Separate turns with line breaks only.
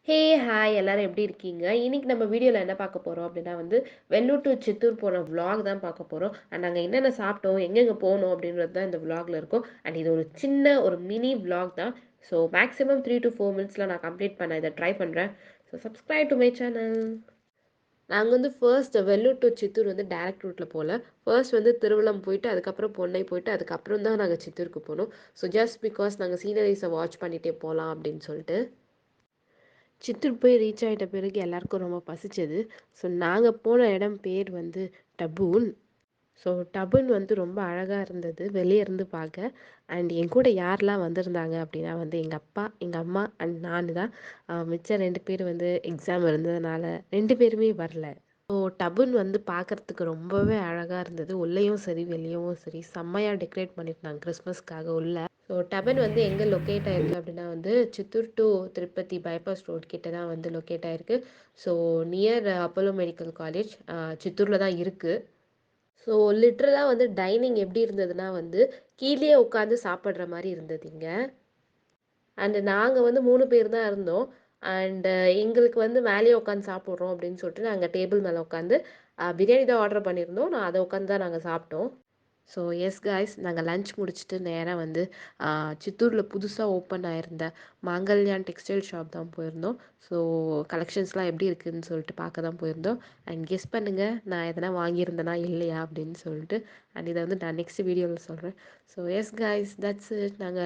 ஹே! Hi எல்லாரும் எப்படி இருக்கீங்க? இன்னைக்கு நம்ம வீடியோல என்ன பார்க்க போறோம் அப்படின்னா வந்து, வெள்ளூர் டூ சித்தூர் போன விளாக் தான் பார்க்க போறோம். அண்ட் நாங்க என்னென்ன சாப்பிட்டோம், எங்கெங்க போனோம் அப்படின்றது தான் இந்த விளாக்ல இருக்கும். அண்ட் இது ஒரு சின்ன ஒரு மினி விளாக் தான். ஸோ மேக்ஸிமம் 3 to 4 மினிட்ஸ்ல நான் கம்ப்ளீட் பண்ண இத ட்ரை பண்றேன். So subscribe to my channel. நாங்க வந்து ஃபர்ஸ்ட் வெள்ளூர் டூ சித்தூர் வந்து டைரக்ட் ரூட்ல போல. ஃபர்ஸ்ட் வந்து திருவள்ளம் போயிட்டு, அதுக்கப்புறம் பொன்னை போயிட்டு, அதுக்கப்புறம் தான் நாங்க சித்தூருக்கு போனோம். ஸோ ஜஸ்ட் பிகாஸ் நாங்க சீனரீஸ வாட்ச் பண்ணிட்டே போலாம் அப்படின்னு சொல்லிட்டு. சித்தூர் போய் ரீச் ஆயிட்ட பிறகு எல்லாருக்கும் ரொம்ப பசிச்சது. ஸோ நாங்க போன இடம் பேர் வந்து டபூன். ஸோ டபூன் வந்து ரொம்ப அழகா இருந்தது வெளிய இருந்து பார்க்க. அண்ட் என் கூட யாரெல்லாம் வந்திருந்தாங்க அப்படின்னா வந்து எங்க அப்பா, எங்க அம்மா அண்ட் நானு தான். மிச்சம் 2 பேர் வந்து எக்ஸாம் இருந்ததுனால 2 பேருமே வரல. ஸோ டபுன் வந்து பார்க்கறதுக்கு ரொம்பவே அழகா இருந்தது. உள்ளேயும் சரி, வெளியவும் சரி செம்மையா டெக்கரேட் பண்ணியிருந்தாங்க கிறிஸ்மஸ்க்காக உள்ள. ஸோ டபன் வந்து எங்கே லொக்கேட் ஆயிருக்கு அப்படின்னா வந்து Chittoor to Tirupati bypass road கிட்ட தான் வந்து லொக்கேட் ஆயிருக்கு. So near Apollo medical college சித்தூரில் தான் இருக்குது. ஸோ லிட்ரலாக வந்து டைனிங் எப்படி இருந்ததுன்னா வந்து கீழேயே உட்காந்து சாப்பிட்ற மாதிரி இருந்தது இங்கே. அண்ட் நாங்க வந்து 3 பேர் தான் இருந்தோம். அண்ட் எங்களுக்கு வந்து மேலேயே உட்காந்து சாப்பிட்றோம் அப்படின்னு சொல்லிட்டு நாங்க டேபிள் மேல உட்காந்து பிரியாணி தான் ஆர்டர் பண்ணியிருந்தோம். அத உட்காந்து தான் நாங்க சாப்பிட்டோம். ஸோ எஸ் காய்ஸ் நாங்க லஞ்ச் முடிச்சுட்டு நேரா வந்து சித்தூர்ல புதுசா ஓப்பன் ஆயிருந்த மாங்கல்யான் டெக்ஸ்டைல் ஷாப் தான் போயிருந்தோம். ஸோ கலெக்ஷன்ஸ்லாம் எப்படி இருக்குன்னு சொல்லிட்டு பார்க்க தான் போயிருந்தோம். அண்ட் கெஸ் பண்ணுங்க நான் எதனா வாங்கியிருந்தேனா இல்லையா அப்படின்னு சொல்லிட்டு. அண்ட் இத வந்து நான் நெக்ஸ்ட் வீடியோல சொல்றேன். So S guys that's it. நாங்க